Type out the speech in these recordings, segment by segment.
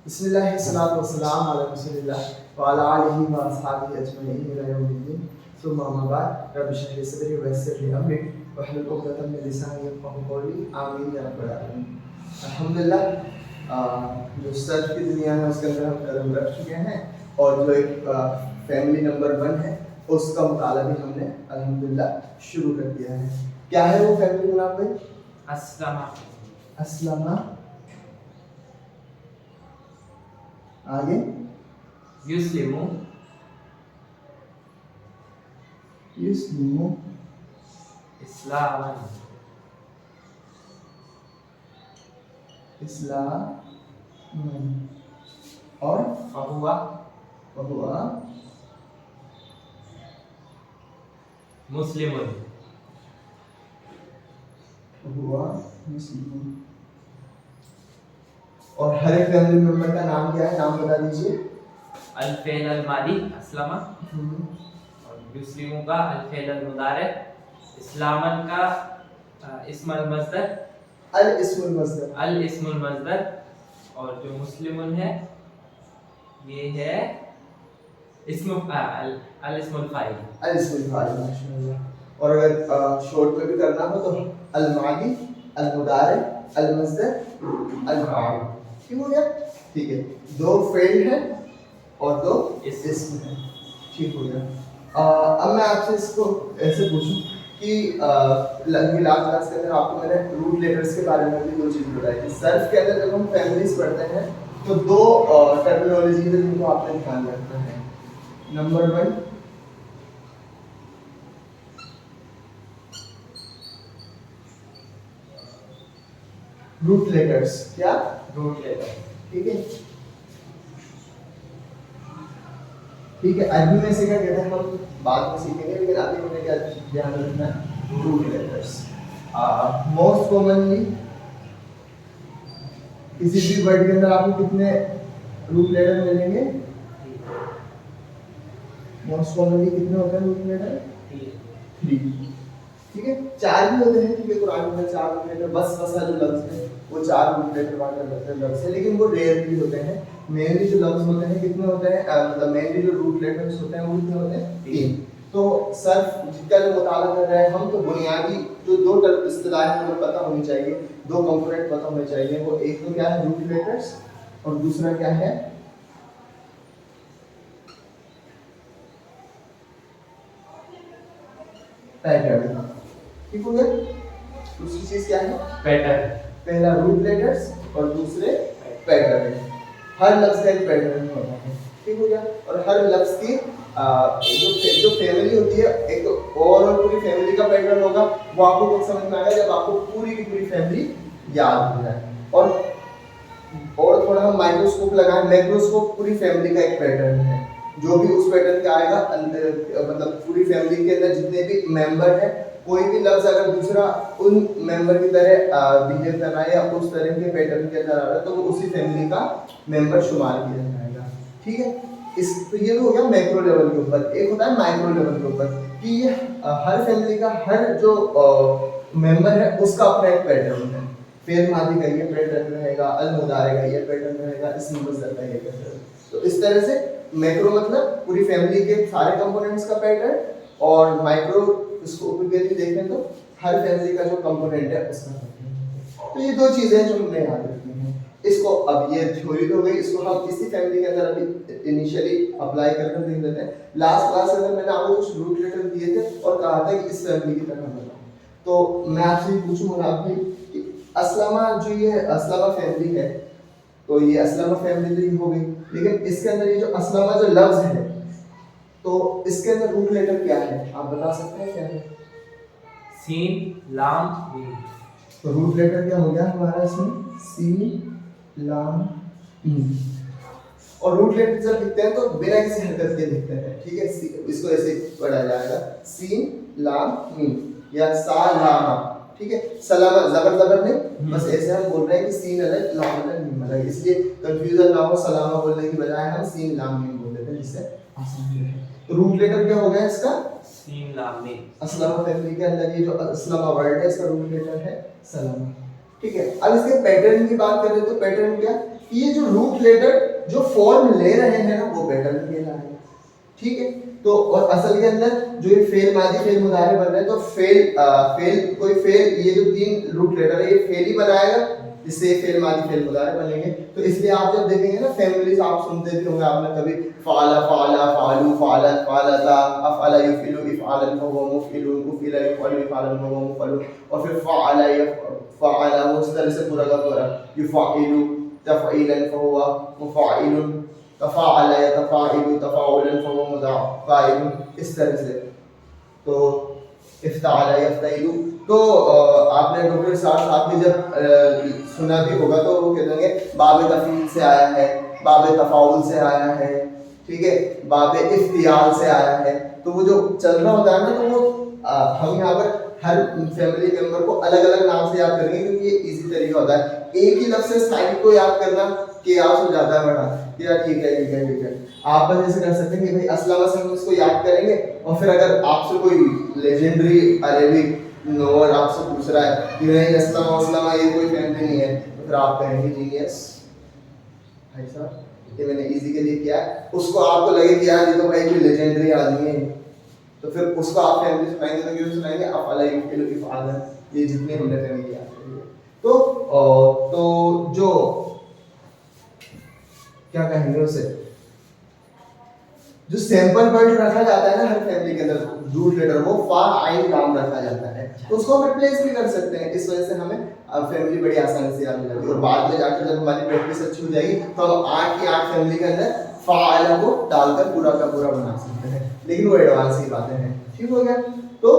बिस्मिल्लाहिस्सलातु वस्सलाम अला रसूलिल्लाह व अला आलिहि व अस्हाबिहि अजमईन इला यौमिद्दीन सुम्मा अम्मा बाद रब्बि इश्रह ली सदरी व यस्सिर ली अमरी वहलुल उक़दतम मिन लिसानी यफ़क़हू क़ौली आमीन या रब्बल आलमीन। अल्हम्दुलिल्लाह, जो सर्च की दुनिया है उसके अंदर हम कदम रख चुके हैं और जो एक फैमिली नंबर 1 है उसका मुताला भी हमने अल्हम्दुलिल्लाह शुरू कर दिया है। क्या है वो फैमिली का नाम भाई? अस्लमा। अस्लमा। आगे युस्लिमु। युस्लिमु। इस्लामन। इस्लाम। और फहुवा। फहुवा मुस्लिमुन। फहुवा मुस्लिम। और हर एक फैमिली मेंबर का नाम क्या है? नाम बता दीजिए। अल फ़ेल अल मादी अस्लमा, और युस्लिमु का अल फ़ेल अल मुदारे, इस्लामन का इस्मुल मस्दर, अल इस्मुल मस्दर, और जो मुस्लिमुन है ये है अल इस्मुल फाइल। माशाल्लाह। और अगर शॉर्ट में भी करना हो तो अल मादी, अल मुदारे, अल मस्दर, अल फाइल। ठीक हो गया? ठीक है, 2 फेल है और 2 इस्म है। ठीक हो गया। अब मैं आपसे इसको ऐसे पूछूं कि लास्ट क्लास के अंदर आपको मैंने रूट लेटर्स के बारे में भी 2 चीज़ बताई थी। सर्फ के अंदर जब हम फैमिलीज पढ़ते हैं तो 2 टर्मिनोलॉजी है जिनको आपने ध्यान रखना है। Number 1 root letters. क्या? Root letter. ठीक है, ठीक है। अरबी में से क्या कहते हैं हम बाद में सीखेंगे, लेकिन अभी हमें क्या ध्यान रखना है? Root letters. मोस्ट कॉमनली किसी भी वर्ड के अंदर आपको कितने रूट लेटर मिलेंगे? मोस्ट कॉमनली कितने होते हैं रूट लेटर? 3। ठीक है, 4 भी होते हैं क्योंकि कुरान में 4 रूट लेटर बस जो लफ्ज है वो 4 रूट लेटर वाले लफ्ज है, लेकिन वो रेयर भी होते हैं। मेनली जो लफ्ज होते हैं कितने होते हैं? मतलब मेनली जो रूट लेटर्स होते हैं वो कितने होते हैं? 3। तो सर्फ जिसका जो मुताला कर रहे हैं हम, तो बुनियादी जो 2 इस्तिलाहें हमें पता होनी चाहिए, 2 कंपोनेंट पता होने चाहिए। वो एक तो क्या है? रूट लेटर्स, और दूसरा क्या है? पैटर्न। ठीक हो गया? दूसरी चीज क्या है? पैटर्न। पहला रूट लेटर्स और दूसरे पैटर्न। हर लफ्ज का एक पैटर्न होता है। ठीक हो गया? और हर लफ्ज की जो फैमिली होती है, एक तो ओवरऑल पूरी फैमिली का पैटर्न होगा, वो आपको कब समझ में आएगा? जब आपको पूरी की पूरी फैमिली याद हो जाए। और थोड़ा हम माइक्रोस्कोप लगाएं, मैक्रोस्कोप पूरी फैमिली का एक पैटर्न है। जो भी उस पैटर्न का आएगा, मतलब पूरी फैमिली के अंदर जितने भी मेंबर हैं, कोई भी लफ्ज अगर दूसरा उन मेंबर की तरह बिहेव कर रहा है या उस तरह के पैटर्न के अंदर आ रहा है, तो वो उसी फैमिली का मेंबर शुमार किया जाएगा। ठीक है? तो ये हो गया मैक्रो लेवल के ऊपर। एक होता है माइक्रो लेवल के ऊपर कि ये हर फैमिली का हर जो मेंबर है उसका अपना एक पैटर्न है। फेल मादी का ये पैटर्न रहेगा, अल मुदारे का ये पैटर्न रहेगा, इस्म मस्दर का ये पैटर्न। तो इस तरह से मैक्रो मतलब पूरी फैमिली के सारे कंपोनेंट्स का पैटर्न, और माइक्रो स्कोप के लिए देखें तो हर फैमिली का जो कंपोनेंट है उसका पैटर्न। तो ये 2 चीजें जो हमने याद रखनी है। इसको अब ये थ्योरी तो हो गई, इसको हम इसी फैमिली के अंदर अभी इनिशियली अप्लाई करके देख लेते हैं। लास्ट क्लास में मैंने आपको कुछ रूट लेटर दिए थे और कहा था कि इस फैमिली की तरह बनाओ। तो मैं आपसे पूछूंगा आप भी कि अस्लमा, जो ये अस्लमा फैमिली है, तो ये अस्लमा फैमिली तो ये हो गई, लेकिन इसके अंदर ये जो अस्लमा जो लफ्ज है, तो इसके अंदर रूट लेटर क्या है? आप बता सकते हैं क्या है? सीन लाम मीम। तो रूट लेटर क्या हो गया हमारा इसमें? सीन लाम मीम। और रूट लेटर जब लिखते हैं तो बिना किसी हरकत के लिखते हैं। ठीक है? इसको ऐसे पढ़ा जाएगा, सीन लाम मीम या सालामा। ठीक है? सलामा जबर नहीं, बस ऐसे हम बोल रहे हैं कि सीन अलग लाम अलग मीम अलग, इसलिए कंफ्यूजन ना हो। सलामा बोलने की बजाय हम सीन लाम मीम बोल देते हैं, जिससे आसान रहे। तो रूट लेटर क्या हो गया इसका? सीन लाम मीम। अस्लमा फैमिली के अंदर ये जो अस्लमा वर्ड है इसका रूट लेटर है सलामा। ठीक है? अब इसके पैटर्न की बात करें तो पैटर्न क्या? ये जो रूट लेटर जो फॉर्म ले रहे हैं ना वो पेटर्न कहलाएगा, ठीक है। तो और असल के अंदर जो ये फेल मादी फेल मुदारे बन रहे हैं, तो फेल ये जो 3 रूट लेटर है ये फेल ही बनाएगा, जिससे फेल मादी फेल मुदारे बनेंगे। तो इसलिए आप जब देखेंगे ना फैमिलीज आप सुनते भी होंगे आपने कभी फाला फाला फालू फालत फालता अफअला युफिलु इफअलन फहुवा मुफइलुन उफिला युफअलु इफअलन फहुवा मुफअलुन, और फिर फाला फअला वो इस तरह से पूरा का पूरा युफइलु तफईलन फहुवा मुफइलुन तफअला यतफइलु तफाउलन फहुवा मुदाफइलुन, इस तरह से। तो इफ्ताला यफ्तइलु, तो आपने डॉक्टर साहब भी जब सुना भी होगा तो वो कह देंगे बाब तफील से आया है, बाब तफाउल से आया है, ठीक है, बाब इफ्तियाल से आया है। तो वो जो चल रहा होता है ना, तो वो हम यहाँ पर हर फैमिली मेंबर को अलग अलग नाम से याद करेंगे, क्योंकि ये इजी तरीका होता है। एक ही लफ्ज़ से साइड को याद करना केयास हो जाता है बड़ा, यार ठीक है। आप बस ऐसे कर सकते हैं कि भाई अस्लमा से हम इसको याद करेंगे, और फिर अगर आपसे कोई लेजेंडरी अरेबिक नोवेल आपसे पूछ रहा है कि नहीं अस्लमा ये कोई फैमिली नहीं है, तो फिर आप कहेंगे जीनियस भाई साहब ये मैंने इजी के लिए किया है। उसको आपको लगे कि यार ये तो भाई कोई लेजेंडरी आदमी है, तो फिर उसको आप फैमिली सुनाएंगे तो क्यों सुनाएंगे अफअला युफइलु इफअलन, ये जितने हमने फैमिली याद करी है। तो जो क्या कहेंगे उसे, जो सैंपल वर्ड रखा जाता है ना हर फैमिली के अंदर रूट लेटर, वो फा आइन लाम रखा जाता है, तो उसको हम रिप्लेस भी कर सकते हैं। इस वजह से हमें फैमिली बड़ी आसानी से याद हो जाती है, और बाद में जाकर जब हमारी प्रैक्टिस अच्छी हो जाएगी तो हम 8 की 8 फैमिली के अंदर फाअला को डालकर पूरा का पूरा बना सकते हैं। लेकिन वो एडवांस की बातें हैं, ठीक हो गया। तो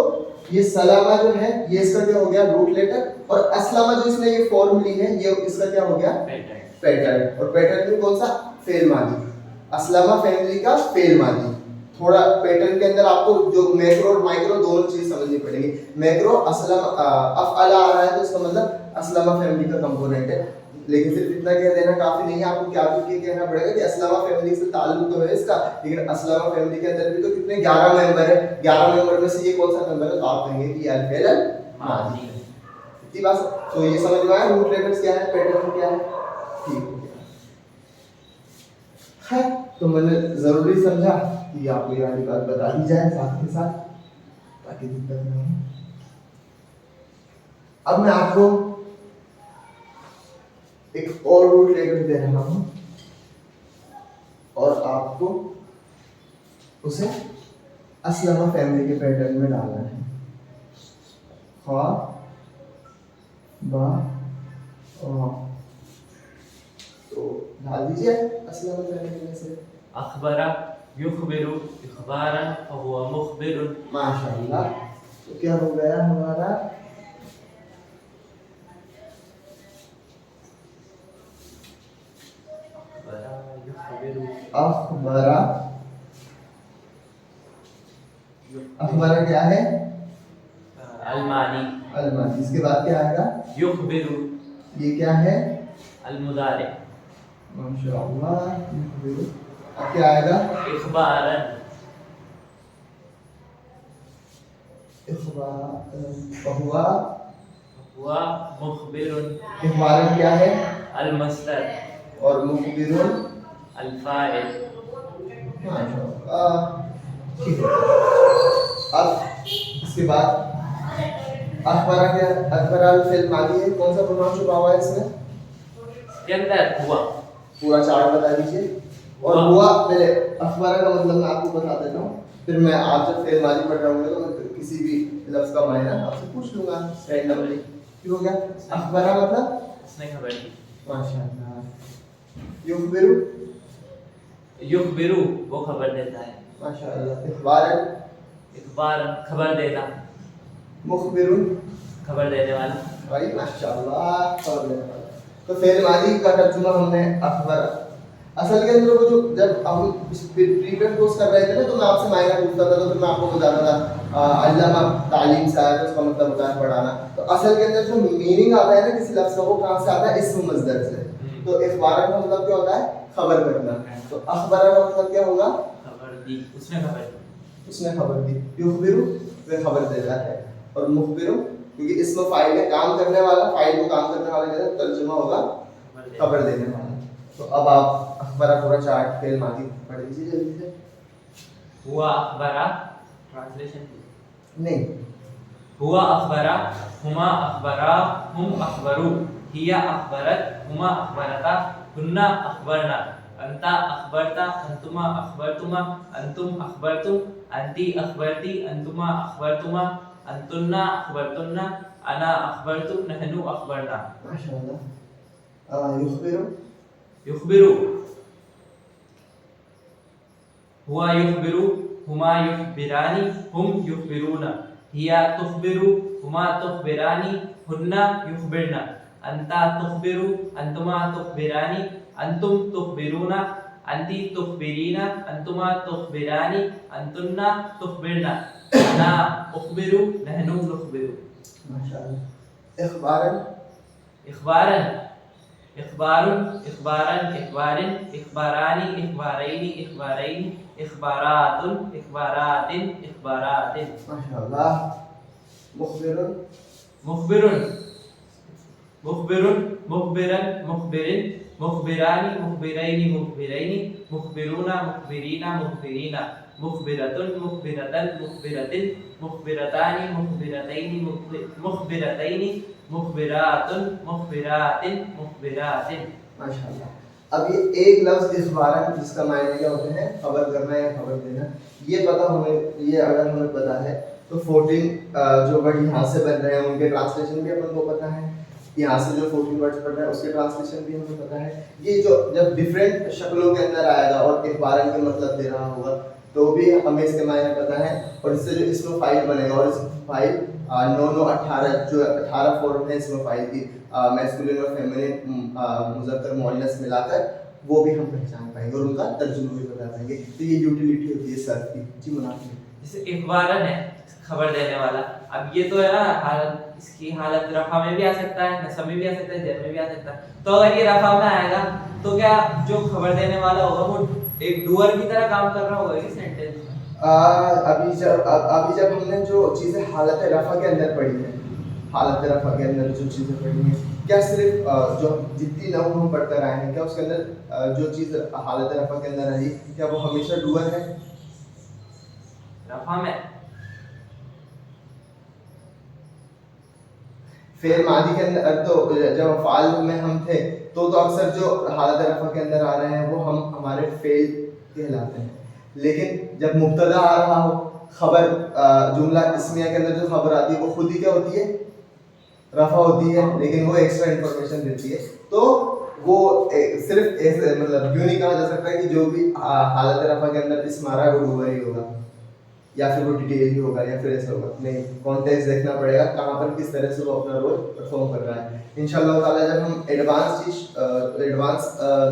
ये सलामा जो है ये इसका क्या हो गया रूट लेटर, और अस्लमा जो इसने ये फॉर्म ली है ये इसका क्या हो गया पैटर्न। और पैटर्न में कौन सा फेल मादी, अस्लमा फैमिली का फेल मादी। थोड़ा पैटर्न के अंदर आपको जो मैक्रो और माइक्रो दोनों चीज समझनी पड़ेगी। मैक्रो अफअला आ रहा है तो इसका मतलब अस्लमा फैमिली का कंपोनेंट है, लेकिन सिर्फ इतना कह देना काफी नहीं है, आपको क्या कहना पड़ेगा कि अस्लमा फैमिली से ताल्लुक तो है इसका, लेकिन अस्लमा फैमिली के अंदर भी तो कितने 11 मेंबर है, 11 मेंबर में से ये कौन सा मेंबर है, तो आप कहेंगे कि अल फेल मादी। इतनी बात तो ये समझ में आया रूट लेटर्स क्या है, पैटर्न क्या है, ठीक हो गया है। तो मैंने जरूरी समझा कि आपको ये वाली बात बता दी जाए साथ के साथ, ताकि दिक्कत ना हो। अब मैं आपको एक और रूट लेटर दे रहा हूं, और आपको उसे अस्लमा फैमिली के पैटर्न में डालना है। खा बा तो डाल दीजिए अस्लमा फैमिली में से। अखबरा युखबिरु इखबारन फहुवा मुखबिरुन। माशाअल्लाह। तो क्या हो गया हमारा अखबरा। अखबरा क्या है, अलमानी। अलमानी। इसके बाद क्या आएगा युखबिरु, ये क्या है अलमुदारे। माशाअल्लाह। अब क्या आएगा इखबारन, फहुवा हुआ मुखबिरुन। इखबारन क्या है अलमस्दर, और मुखबिरुन अल्फाइल। माशाअल्लाह, ठीक है। अब इसके बाद अखबरा क्या, अखबरा फिल मादी है, कौन सा प्रोनाउन छुपा हुआ है इसमें, के अंदर हुआ। पूरा चार्ट बता दीजिए। और हुआ पहले अखबरा का मतलब मैं आपको बता देता हूँ, फिर मैं आपसे फेल मादी पढ़ रहा हूँ तो मैं किसी भी लफ्ज का मायना आपसे पूछ लूंगा रैंडमली। ठीक हो गया। अखबरा मतलब उसने खबर दी। माशाअल्लाह। युखबिरु, युखबिरु वो खबर देता है। माशाअल्लाह। इखबारन, इखबारन खबर देना। मुखबिरुन, खबर देने वाला। भाई माशाअल्लाह, खबर देने वाला। तो फेल मादी का तर्जुमा हमने अखबरा। असल के अंदर वो जो जब हम प्रीपेड कोर्स कर रहे थे ना तो मैं आपसे मायना पूछता था, तो फिर मैं आपको बताता था अल्लामा तालीम से आया तो उसका मतलब होता है पढ़ाना। तो असल के अंदर जो मीनिंग आता है ना किसी लफ्ज का वो कहाँ से आता है, इस्म मस्दर से। तो इखबार का मतलब क्या होता है, खबर करना। तो अखबार का मतलब क्या होगा, खबर दी, उसने खबर दी। उसने खबर दी। युखबिरु वह खबर देता है, और मुखबिरु क्योंकि इसमें फाइल है, काम करने वाला, फाइल को काम करने वाला कहते हैं, तर्जुमा होगा खबर देने वाला। तो अब आप अखबारा पूरा चार्ट फेल मादी पढ़ लीजिए जल्दी से। हुआ अखबरा, ट्रांसलेशन नहीं, हुआ अखबरा, हुमा अखबरा, हुम अखबरू, हिया अखबरत, हुमा अखबरता, हुन्ना अखबरना, अंता अखबरता, अंतुमा अखबरतुमा, अंतुम अखबरतुम, अंती अखबरती, अंतुमा अखबरतुमा, अंतुन्ना अखबरतुन्ना, अना अखबरतु, नहनु अखबरना। माशाअल्लाह। युखबिरु, युखबिरु, हुआ युखबिरु, हुमा युखबिरानी, हुम युखबिरूना, हिया तुखबिरु, हुमा तुखबिरानी, हुन्ना युखबिरना, अंता तुखबिरु, अंतुमा तुखबिरानी, अंतुम तुखबिरूना, अंती तुखबिरीना, अंतुमा तुखबिरानी, अंतुन्ना तुखबिरना, अना उखबिरु, नहनु नुखबिरु। माशाअल्लाह। इखबारन, इखबारन, इखबारुन, इखबारन, इखबारिन, इखबारानी, इखबारैनी, इखबारैनी, इखबारातुन, इखबारातिन, इखबारातिन। माशाअल्लाह। मुखबिरुन, मुखबिरुन, मुखबिरुन, मुखबिरन, मुखबिरिन, मुखबिरानी, मुखबिरैनी, मुखबिरैनी, मुखबिरूना, मुखबिरीना, मुखबिरीना, मुखबिरतुन, मुखबिरतन, मुखबिरतिन, मुखबिरतानी, मुखबिरतैनी, मुखबिरतैनी, मुखबिरातुन, मुखबिरातिन, मुखबिरातिन। माशाअल्लाह। अब ये एक लफ्ज इखबारन जिसका मायने क्या होते हैं, खबर करना या खबर देना, ये पता हमें, ये अगर हमें पता है तो 14 जो वर्ड यहाँ से बन रहे हैं उनके ट्रांसलेशन भी अपन को पता है। यहाँ से जो 14 वर्ड्स पढ़ रहे हैं उसके ट्रांसलेशन भी हमें पता है। ये जो जब डिफरेंट शक्लों के अंदर आएगा और इखबारन के मतलब दे रहा होगा तो भी हमें इसके मायने पता है। और इससे जो इसमें फाइल बनेगा, और इस फाइल 9 9 18 जो 18 फॉर्म है इसमें फाइल की मैस्कुलिन और फेमिनिन मुज़क्कर मुअन्नस मिलाकर वो भी हम पहचान पाएंगे और उनका तर्जुमा भी बता पाएंगे। तो ये यूटिलिटी होती है सर्फ की। जी मुनाफिक, जैसे इखबारन है खबर देने वाला, अब ये तो है ना हालत, इसकी हालत रफा में भी आ सकता है, नसब में भी आ सकता है, जर में भी आ सकता है। तो अगर ये रफा में आएगा तो क्या जो खबर देने वाला होगा वो एक डूअर की तरह काम कर रहा होगा इस सेंटेंस में? अभी जब हमने जो चीज़ें हालत रफ़ा के अंदर पढ़ी है, हालत रफ़ा के अंदर जो चीज़ें पढ़ी हैं, क्या सिर्फ जो जितनी नौ हम पढ़ते रहे हैं, क्या उसके अंदर जो चीज़ हालत रफ़ा के अंदर आई, क्या वो हमेशा डूअर है? रफा में फेल मादी के अंदर तो जब फाल में हम थे तो अक्सर जो हालत रफ़ा के अंदर आ रहे हैं वो हम हमारे फेल कहलाते हैं। लेकिन जब मुब्तदा आ रहा हो, खबर जुमला इस्मिया के अंदर जो खबर आती है वो खुद ही क्या होती है, रफ़ा होती है, लेकिन वो एक्स्ट्रा इंफॉर्मेशन देती है। तो वो सिर्फ ऐसे मतलब यूँ नहीं कहा जा सकता कि जो भी हालत रफ़ा के अंदर इस्म आ रहा है वो डूअर ही होगा या फिर वो डिटेल ही होगा या फिर ऐसा होगा। नहीं, कॉन्टेक्स्ट देखना पड़ेगा कहाँ पर किस तरह से वो अपना रोल परफॉर्म कर रहा है। इंशाअल्लाह ताला जब हम एडवांस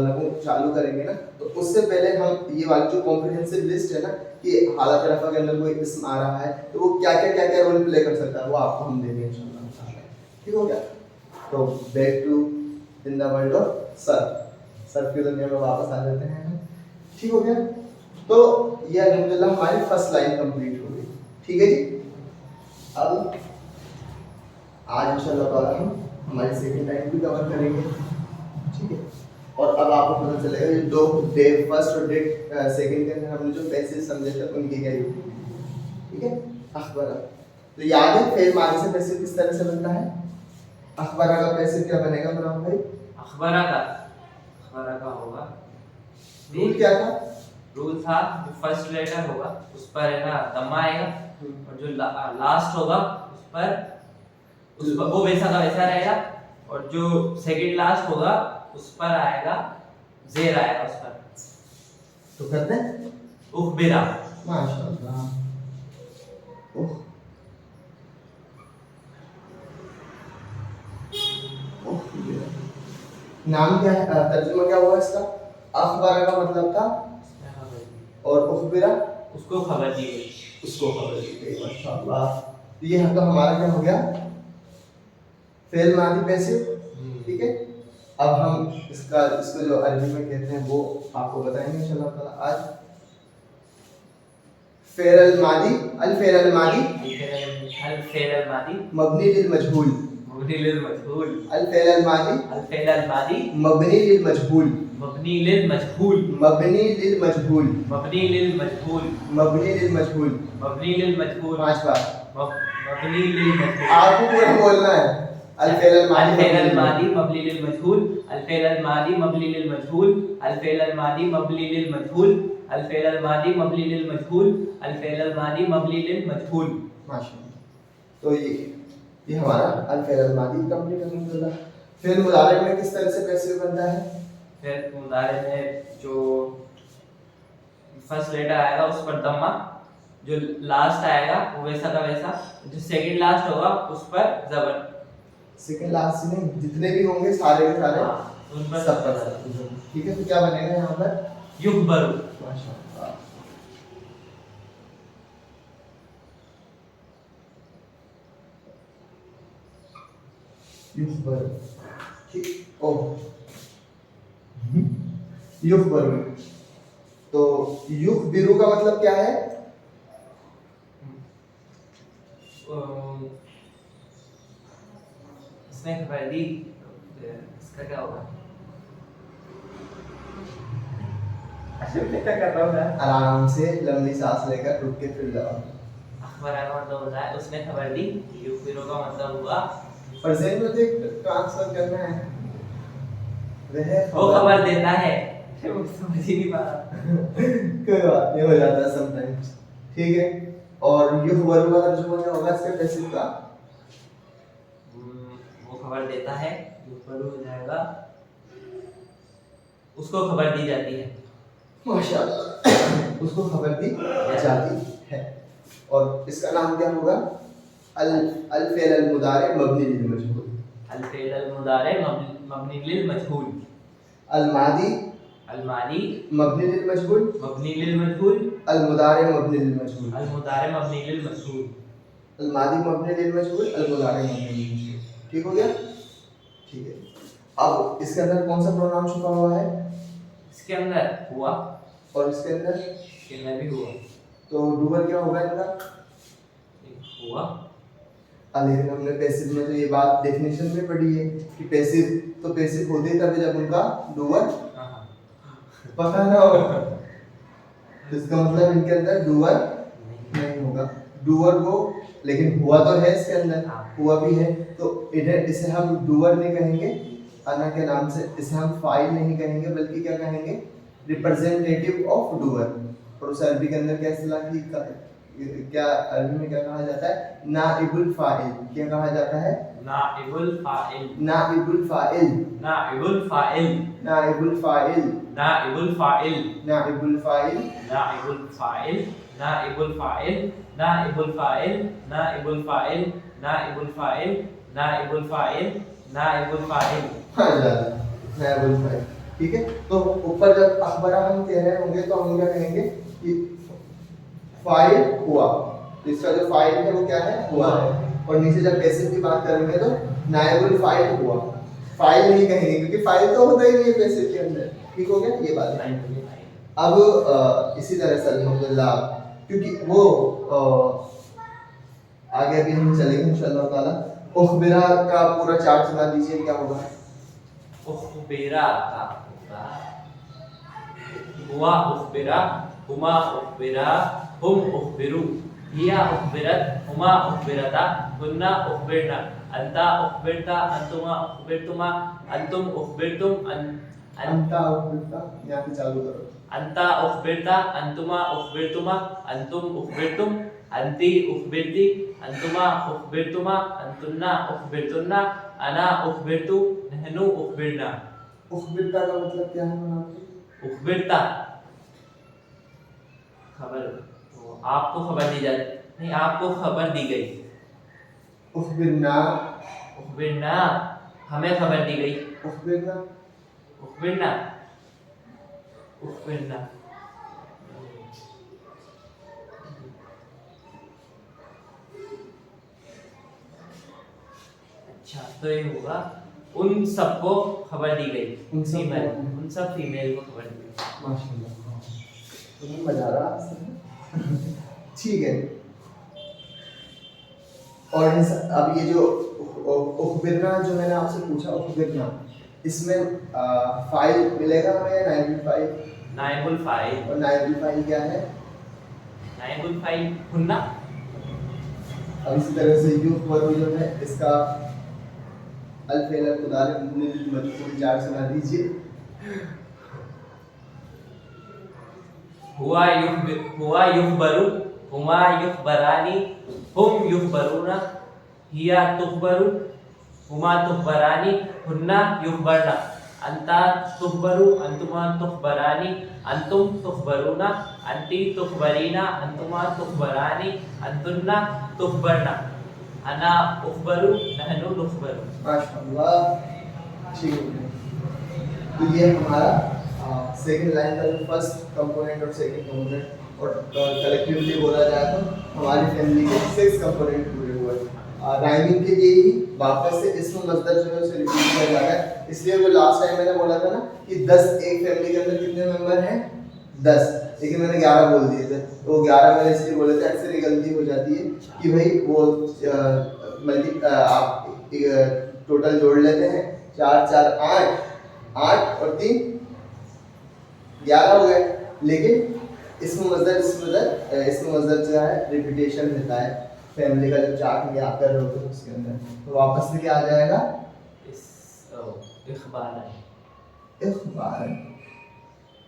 नहू चालू करेंगे ना तो उससे पहले हम ये वाली जो कॉम्प्रिहेंसिव लिस्ट है ना कि हालत रफ़ा के अंदर कोई इस्म आ रहा है तो वो क्या क्या रोल प्ले कर सकता है वो आपको हम देंगे इंशाअल्लाह ताला। ठीक हो गया? तो back to in the world of surf की दुनिया में वापस आ जाते हैं हम। ठीक हो गया? तो ये अल्हम्दुलिल्लाह हमारी फर्स्ट लाइन कंप्लीट हो गई। ठीक है जी। अब आज इंशाअल्लाह ताला हम हमारी सेकंड लाइन भी कवर करेंगे। ठीक है। और अब आपको पता चलेगा ये दो डे फर्स्ट और डे सेकंड के अंदर हमने जो पैसेज समझे थे उनकी क्या यूटिलिटी। ठीक है। अखबार, तो याद है फेल मादी से पैसिव किस तरह से बनता है? अखबारा का पैसिव क्या बनेगा मुराद भाई? अखबारा का होगा, रूल क्या था? रूल था जो फर्स्ट लेटर होगा उस पर है ना दम्मा आएगा और जो लास्ट होगा उस पर वो वैसा का वैसा रहेगा और जो सेकंड लास्ट होगा उस पर आएगा जेर आएगा उस पर। तो करते हैं उखबिरा। माशाअल्लाह। नाम क्या है, तर्जुमा क्या हुआ इसका? अखबारा का मतलब था और उखबिरा उसको खबर दी गई, उसको खबर दी गई। माशाअल्लाह। तो ये तो हमारा क्या हो गया? फेल मादी पैसिव। ठीक है। अब हम इसको जो अरबी में कहते हैं वो आपको बताएंगे इंशाअल्लाह ताला आज। फेल मादी, अल फेल मादी मादी मबनी लिल मजहूल। मबनी लिल मजहूल अल फेल अल मादी अल फेल अल मादी मबनी लिल मजहूल मबनी लिल मजहूल मबनी लिल मजहूल मबनी लिल मजहूल मबनी लिल मजहूल मबनी लिल मजहूल 5 बार मबनी लिल मजहूल आपको पूरा बोलना है अल फेल अल अल फेल अल मादी मादी मबनी लिल मजहूल अल फेल अल मादी मबनी लिल मजहूल अल फेल अल मादी मबनी लिल मजहूल अल फेल अल मादी मबनी लिल मजहूल अल फेल अल मादी मबनी लिल मजहूल। माशाल्लाह। तो ये हमारा अल फेल अल मादी कंप्लीट अल्हम्दुलिल्लाह। फिर मुदारे में किस तरह से पैसिव बनता है? फिर मुदारे में जो फर्स्ट लेटर आएगा उस पर दम्मा, जो लास्ट आएगा वो वैसा का वैसा, जो सेकंड लास्ट होगा उस पर जबर। सेकंड लास्ट नहीं, जितने भी होंगे सारे के सारे उन पर सब पर ठीक है। तो क्या बनेगा यहाँ पर? युगबरू। माशाल्लाह। युगबरू ठीक। ओ युगबरू, तो युगबिरू का मतलब क्या है? इसने खबर दी, इसका क्या होगा? क्या कर रहा हूँ मैं? आराम से लंबी सांस लेकर रुक के फिर जाओ। अखबार का मतलब होता है उसने खबर दी, युगबिरू का मतलब हुआ प्रेजेंट में देख ट्रांसफर करना है। वो खबर देता है। वो समझ ही नहीं पा रहा। कोई बात नहीं, हो जाता है समटाइम्स। ठीक है। और युगबरू का तर्जुमा क्या होगा इसके पैसिव का? वो खबर देता है, युगबरू हो जाएगा उसको खबर दी जाती है। माशाल्लाह। उसको खबर दी जाती है। और इसका नाम क्या होगा? अल फेल अल मुदारे मबनी लिल मजहूल। अल फेल अल मुदारे मबनी लिल मजहूल। अल मादी अल मादी मबनी लिल मजहूल। मबनी लिल मजहूल। अल मुदारे मबनी लिल मजहूल। अल मुदारे मबनी लिल मजहूल। अल मादी मबनी लिल मजहूल, अल मुदारे मबनी लिल मजहूल। ठीक हो गया? ठीक है। अब इसके अंदर कौन सा प्रोनाउन छुपा हुआ है? इसके अंदर हुआ और इसके अंदर भी हुआ। तो डूअर क्या होगा इनका? हुआ। लेकिन हमने पैसिव में तो ये बात डेफिनेशन में पढ़ी है कि पैसिव तो पैसिव होते ही तभी जब उनका डूअर पता ना हो। तो इसका मतलब इनके अंदर डूअर नहीं होगा। डूअर वो लेकिन हुआ तो है इसके अंदर, हुआ भी है। तो इधर इसे हम डूअर नहीं कहेंगे अना के नाम से, इसे हम फाइल नहीं कहेंगे बल्कि क्या कहेंगे? Representative of doer. और उस अरबी के अंदर क्या इस्तेलाह की क्या अरबी में क्या कहा जाता है? नाइबुल फाइल। क्या कहा जाता है? नाइबुल फाइल। नाइबुल फाइल। नाइबुल फाइल। नाइबुल फाइल। नाइबुल फाइल। नाइबुल फाइल। नाइबुल फाइल। नाइबुल फाइल। नाइबुल फाइल। नाइबुल फाइल। नाइबुल फाइल। नाइबुल फाइल। नाइबुल फाइल। हाँ नाइबुल फाइल। ठीक है। तो ऊपर जब अखबारा हम कह रहे होंगे तो हम क्या कहेंगे कि फाइल हुआ। तो इसका जो फाइल है वो क्या है? हुआ है। और नीचे जब पैसिव की बात करेंगे तो नाइबुल फाइल हुआ। फाइल नहीं कहेंगे क्योंकि फाइल तो होता ही नहीं है पैसिव के अंदर। ठीक हो गया ये बात? अब इसी तरह से अल्हम्दुलिल्लाह, क्योंकि वो आगे अभी हम चलेंगे इंशाअल्लाह ताला। उखबिरा का पूरा चार्ट सुना दीजिए, क्या होगा? उखबिरा का हुआ उखबिरा, हुमा उखबिरा, हुम उखबिरू, हिया उखबिरत, हुमा उखबिरता, हुन्ना उखबिरना, अंता उखबिरता, अंतुमा उखबिरतुमा, अंतुम उखबिरतुम, अंता उखबिरता। यहाँ पे चालू करो। अंता उखबिरता, अंतुमा उखबिरतुमा, अंतुम उखबिरतुम, अंती उखबिरती, अंतुमा उखबिरतुमा, अंतुन्ना उखबिरतुन्ना, अना उखबिरतु, नहनु उखबिरना। उखबिरता का मतलब क्या है? उखबिरता खबर, तो आपको खबर दी जाती नहीं, आपको खबर दी गई। उखबिरना। उखबिरना हमें खबर दी गई। उखबिरना। उखबिरना। उखबिरना अच्छा, तो ये होगा उन सबको खबर दी गई। उन सब उन सब फीमेल को खबर दी गई। माशाल्लाह, तुम्हें मजा आ रहा है। ठीक है। और अब ये जो उखबिरना जो मैंने आपसे पूछा, उखबिरना, इसमें फाइल मिलेगा हमें या नाइबुल फाइल? नाइबुल फाइल। और नाइबुल फाइल क्या है? नाइबुल फाइल हुन्ना। अब इसी तरह से युफ़बरु जो है इसका अल फ़ेल अल मुदारिअ मजबूर चार सुना दीजिए। हुआ युखबरु, हुमा युखबरानी, हुम युखबरूना, हिया तुखबरु, हुमा तुखबरानी, हुन्ना युखबरना, अंता तुखबरु, अंतुमा तुखबरानी, अंतुम तुखबरूना, अंती तुखबरीना, अंतुमा तुखबरानी, अंतुन्ना तुखबरना, अना उखबरु, नहनु नुखबरु। माशाअल्लाह, ठीक है। तो ये हमारा सेकंड लाइन का जो फर्स्ट कंपोनेंट और सेकंड कंपोनेंट और कलेक्टिवली बोला जाए तो हमारी फैमिली के 6 कंपोनेंट पूरे हुए। राइमिंग के लिए ही वापस से इसमें मजदर जो है उसे रिपीट किया जा रहा है, इसलिए वो लास्ट टाइम मैंने बोला था ना कि 10 एक फैमिली के अंदर कितने मेंबर हैं? 10, लेकिन मैंने 11 बोल दिए थे, तो 11 मैंने इसलिए बोले थे। अक्सर ये गलती हो जाती है कि भाई वो आप टोटल जोड़ लेते हैं, 4 4 8, 8 और 3 11 हो गए, लेकिन इसमें मजदर जो है रिपीटेशन रहता है। फैमिली का जो चार्ट में आप कर रहे होते हो उसके अंदर, तो वापस से क्या आ जाएगा? इखबारन।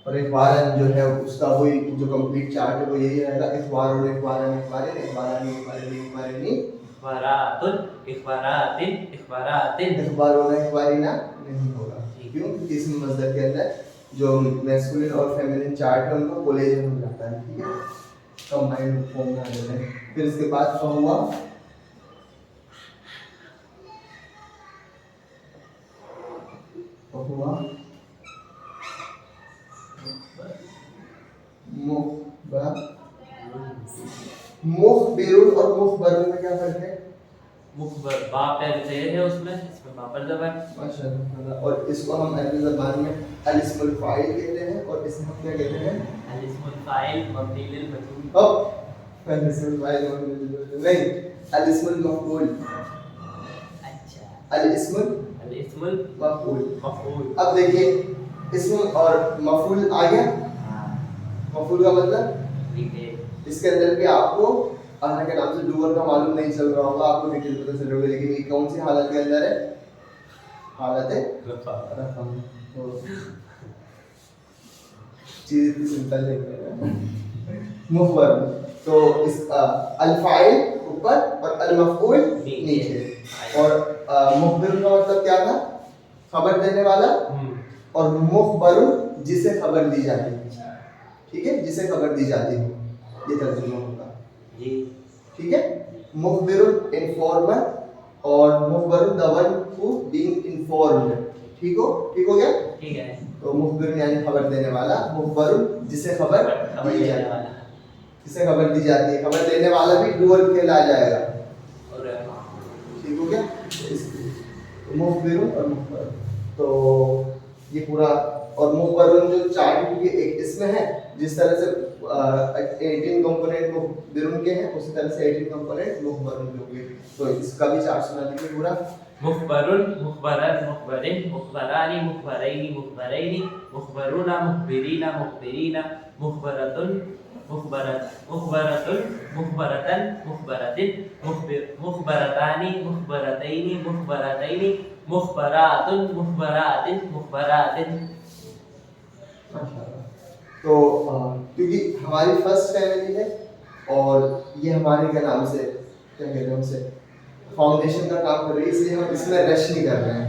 और इखबारन जो है उसका वही जो कंप्लीट चार्ट है वो यही रहेगा, इखबारुन इखबारन इखबारिन इखबारानी इखबारिनी इखबारिनी इखबारातुन इखबारातिन इखबारातिन। इखबारुन इखबारिना नहीं होगा, क्यों? क्योंकि इसमें मजदर के अंदर जो मैस्कुलिन और फेमिनिन चार्ट है उनका कोलेजन हो जाता है, ठीक है, कंबाइंड फॉर्म में आ जाते हैं। फिर इसके बाद फहुआ, फहुआ मुखबिरुन और मुखबरुन में क्या फर्क है? मुखबर बा पहले से है उसमें, इसमें बा पर जबर। माशाअल्लाह। और इसको हम अरबी ज़बान में अल इस्मुल फाइल कहते हैं, और इसमें हम क्या कहते हैं? अल इस्मुल फाइल मबनी लिल मजहूल। अल इस्मुल फाइल नहीं, अल इस्मुल मफऊल। अच्छा, अल इस्मुल मफऊल। मफऊल। अब देखिए, इसम और मफऊल आ गया। हां, मफऊल का मतलब डिटेल। इसके अंदर भी आपको अल्लाह के नाम से डूअर का मालूम नहीं चल रहा होगा, आपको डिटेल पता चल रहा होगा, लेकिन ये कौन सी हालत के अंदर है? हालत है रफा। तो चीज इतनी सिंपल नहीं है। मुखबर, तो इस अल फाइल ऊपर और अल मफऊल नीचे। और मुखबिर का मतलब क्या था? खबर देने वाला। और मुखबर जिसे खबर दी जाती है, ठीक है, जिसे खबर दी जाती है, ये तर्जुमा होगा जी, ठीक है। मुखबिरुन इन्फॉर्मर और मुखबरुन the one who being informed, ठीक हो गया? ठीक है। तो मुखबिरुन यानी खबर देने वाला, मुखबरुन जिसे खबर दी जाती है, जिसे खबर दी जाती है। खबर देने वाला भी डूअर कहला जाएगा, और ठीक हो गया? मुखबिरुन और मुखबरुन, तो ये पूरा। और मुखबरुन जो चार्ट क्योंकि एक इसमें है, जिस तरह से 18 कंपोनेंट मुखबिरुन के हैं, उसी तरह से 18 कंपोनेंट मुखबरुन के होंगे। तो इसका भी चार्ट सुना दीजिए पूरा। मुखबरुन, मुखबरन, मुखबरिन, मुखबरानी, मुखबरैनी, मुखबरैनी, मुखबरुना, मुखबिरीना, मुखबिरीना, मुखबरतुन, मुखबरत, मुखबरतुन, मुखबरतन, मुखबरतिन, मुखबरतानी, मुखबरतैनी, मुखबरतैनी, मुखबरातुन, मुखबरातिन, मुखबरातिन। तो क्योंकि हमारी फर्स्ट फैमिली है और ये हमारे क्या नाम से, क्या कहते हैं उसे, फाउंडेशन का काम कर रही है, इसलिए हम इसमें रश नहीं कर रहे हैं।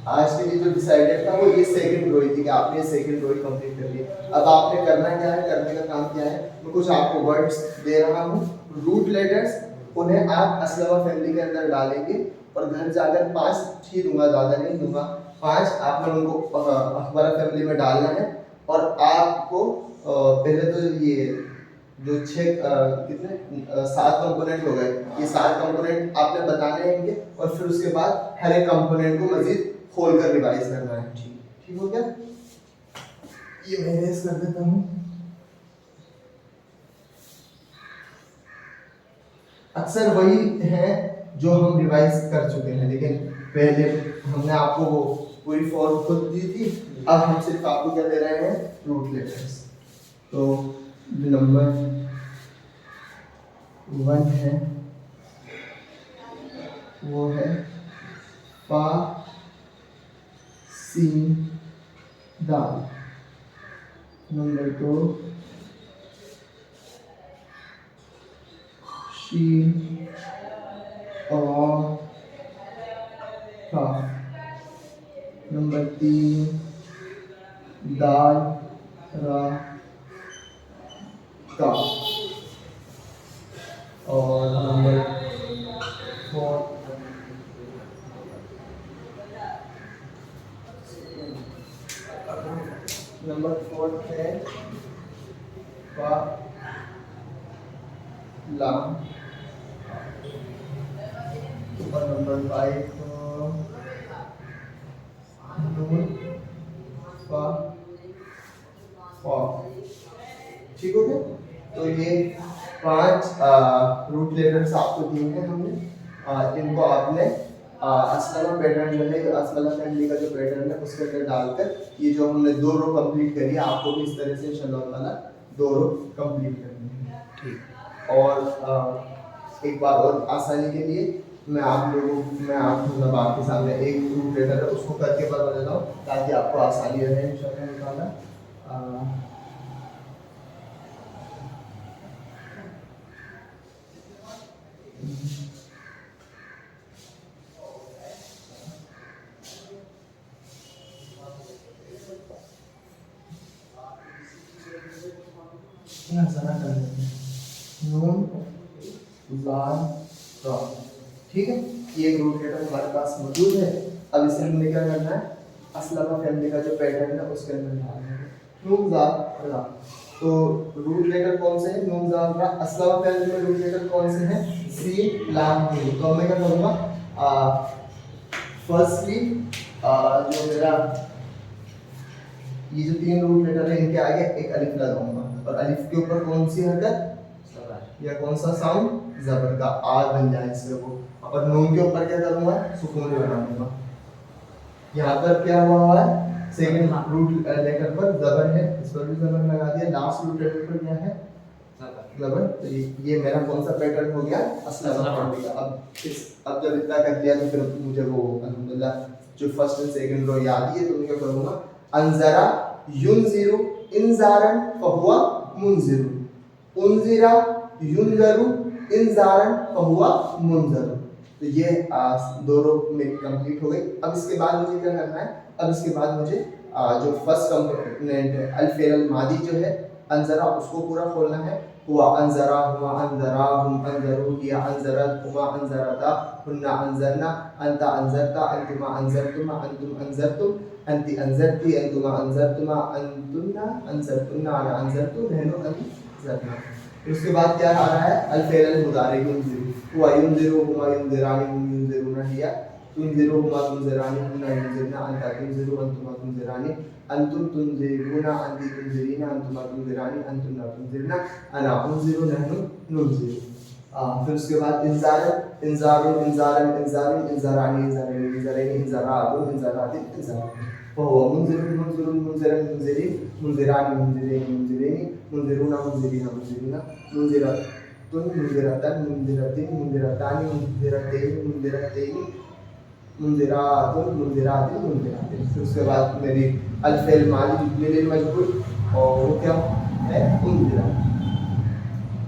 आज के लिए जो डिसाइडेड था वो ये सेकंड रो थी कि आपने सेकंड रो कंप्लीट कर ली। अब आपने करना क्या है, करने का काम क्या है, मैं कुछ आपको वर्ड्स दे रहा हूँ, रूट लेटर्स, उन्हें आप असलमा फैमिली के अंदर डालेंगे और घर जाकर 5 ही दूंगा, ज़्यादा नहीं दूंगा, 5 आपने उनको अखबारा फैमिली में डालना है। और आपको पहले तो ये जो 7 कंपोनेंट हो गए, ये 7 कंपोनेंट आपने बताने हैं इनके, और फिर उसके बाद हर एक कंपोनेंट को मजीद खोल कर रिवाइज करना है। ठीक हो गया? ये मैं रेस कर देता हूँ। अक्सर वही है जो हम रिवाइज कर चुके हैं, लेकिन पहले हमने आपको वो पूरी फॉर्म खुद दी थी, अब हम सिर्फ आपको क्या दे रहे हैं, रूट लेटर्स। तो नंबर 1 है वो है फा सीन दाल। नंबर 2 शीन और का। नंबर 3 दाल रा का। और नंबर 4 है फा ला। और नंबर 5 नून फा फा। ठीक हो गया। तो ये 5 रूट लेटर्स आपको दिए हैं हमने। इनको आपने असलमा पैटर्न जो है, असलमा फैमिली का जो पैटर्न है उसके अंदर डालकर ये जो हमने 2 रो कंप्लीट करी, आपको भी इस तरह से इंशाल्लाह ताला 2 रो कंप्लीट करनी है। ठीक। और एक बार और आसानी के लिए मैं मतलब आपके सामने एक रूट लेटर है उसको करके बता देता हूँ ताकि आपको आसानी रहे इंशाल्लाह ताला। नून लाल रा। ठीक है, ये एक रूट लेटर हमारे पास मौजूद है। अब इसे हमने क्या करना है, असलमा फैमिली का जो पैटर्न है उसके अंदर डालना है। नून लाल रा। तो रूट लेटर कौन से हैं, नून लाल रा। असलमा फैमिली में रूट लेटर कौन से हैं, सीन लाम मीम। तो मैं क्या करूँगा, फर्स्टली जो मेरा ये जो 3 रूट लेटर है इनके आगे एक अलिफ लगाऊंगा, और अलिफ के ऊपर कौन सी हरकत या कौन सा साउंड, जबर का आ बन जाए इससे वो। और नून के ऊपर क्या करूंगा, सुकून बना दूंगा। यहाँ पर क्या हुआ है, सेकंड रूट लेटर पर जबर है, इस पर भी जबर लगा दिया। लास्ट रूट लेटर पर क्या है, जबर। तो ये मेरा कौन सा पैटर्न हो गया, असलमा फैमिली का। अब जब इतना कर लिया तो फिर मुझे वो अल्हम्दुलिल्लाह जो फर्स्ट एंड सेकंड रो याद ही है, तो मैं क्या करूंगा, अनजरा युनजिरु इंजारन फहुवा मुनजिरु, उनजिरा युनजरु इंजारन फहुवा मुनजरु। तो ये 2 रो मेरी कंप्लीट हो गई। अब इसके बाद मुझे क्या करना है, अब इसके बाद मुझे जो फर्स्ट कंपोनेंट है अल फेल मादी जो है अनजरा, उसको पूरा खोलना है। हुआ अनजरा, हुआ अनजरा, हुम अनजरू, हिया अनजरत, हुमा अनजरता, हुन्ना अनजरना, अंता अनजरता, अंतुमा अनजरतुमा, अंतुम अनजरतुम, अंति अनजरती, अंतुमा अनजरतुमा, अंतुन्ना अनजरतुन्ना, अना अनजरतु, नहनु अनजरना। फिर उसके बाद क्या आ रहा है, अल फेल अल मुदारिक युनजिरु। हुआ युनजिरु, हुमा युनजिरानी, हुम युनजिरुना, हिया तुनजिरु, हुमा तुनजिरानी, हुन्ना युनजिरना, अंता तुनजिरु, अंतुमा तुनजिरानी, अंतुम तुनजिरुना, अंति तुनजिरीना, अंतुमा तुनजिरानी, अंतुन्ना तुनजिरना, अना उनजिरु, नहनु नुनजिरु। फिर उसके बाद इंजारन, इंजारुन, इंजारन, इंजारुन, इंजारानी, इंजारनी, इंजारैनी, इंजारातुन, इंजारातिन, इंजारातिन। फहुवा मुनजिरुन, मुनजिरुन, मुनजिरन, मुनजिरीन, मुनजिरानी, मुनजिरैनी, मुनजिरैनी, मुनजिरुना, मुनजिरीना, मुनजिरीना, मुनजिरतुन, मुनजिरतन, मुनजिरतिन, मुनजिरतानी, मुनजिरतैनी, मुनजिरतैनी, मुनजिरातुन, मुनजिरातिन, मुनजिरातिन। फिर उसके बाद मेरी अल फेल मादी लिल मजबूर, और वो क्या है, उनजिरा।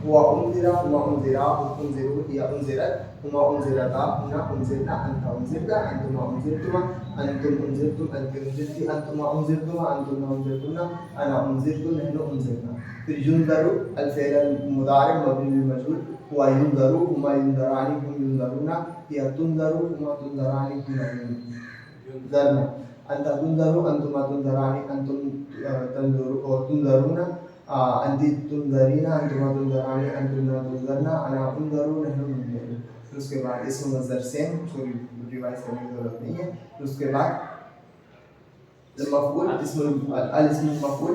हुआ उनजिरा, हुआ उनजिरा, हुम उनजिरु, हिया उनजिरत, हुमा उनजिरता, हुन्ना उनजिरना, अंता उनजिरता, अंतुमा उनजिरतुमा, अंतुम उनजिरतुम, अंति उनजिरती, अंतुमा उनजिरतुमा, अंतुन्ना उनजिरतुन्ना, अना उनजिरतु, नहनु उनजिरना। फिर युनजरु अल फेल अल मुदारिक मबनी लिल मजहूल। हुआ युनजरु, हुमा युनजरानी, हुम युनजरुना, हिया तुनजरु, हुमा तुनजरानी, हुन्ना युनजरना, अंता तुनजरु, अंतुमा तुनजरानी, अंतुम तंजुरु और तुनजरुना, अंति तुनजरीना, अंतुमा तुनजरानी, अंतुन्ना तुनजरना, अना उनजरु, नहनु नुनजरु। फिर उसके बाद इसम मज़दर सेम, उसको रिवाइज करने की जरूरत नहीं है। फिर उसके बाद मफऊल, इस्मुल अल इस्मुल मफऊल,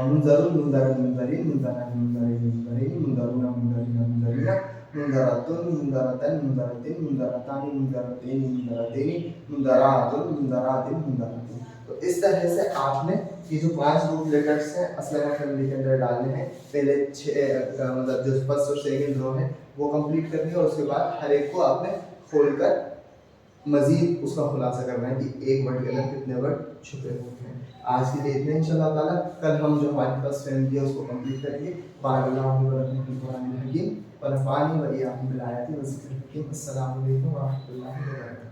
मुनजरुन, मुनजरन, मुनजरीन, मुनजरानी, मुनजरीन, मुनजरीन, मुनजरुना, मुनजरीना, मुनजरीना, मुंदरतुन मुंदरतन मुंदरतिन मुंदरतानि मुंदरतेनि मुंदरतेनि मुंदरातुन मुंदरातिन मुंदरतिन। तो इस तरह से आपने ये जो 5 रूट लेटर्स हैं अस्लमा फैमिली के अंदर डालने हैं। पहले 6 मतलब जो फर्स्ट और सेकंड रो है वो कंप्लीट करनी है और उसके बाद हर एक को आपने खोल कर मजीद उसका खुलासा करना है कि एक वर्ड के अंदर कितने वर्ड छुपे हुए हैं। आज के लिए इतने इंशाल्लाह ताला। कल हम जो हमारी फर्स्ट फैमिली है उसको कंप्लीट करेंगे। बारकाल्लाहु फीकुम व नफ़अनी व इय्याकुम बिल आयाति व ज़िक्रिल हकीम। अस्सलामु अलैकुम व रहमतुल्लाहि व बरकातुहू।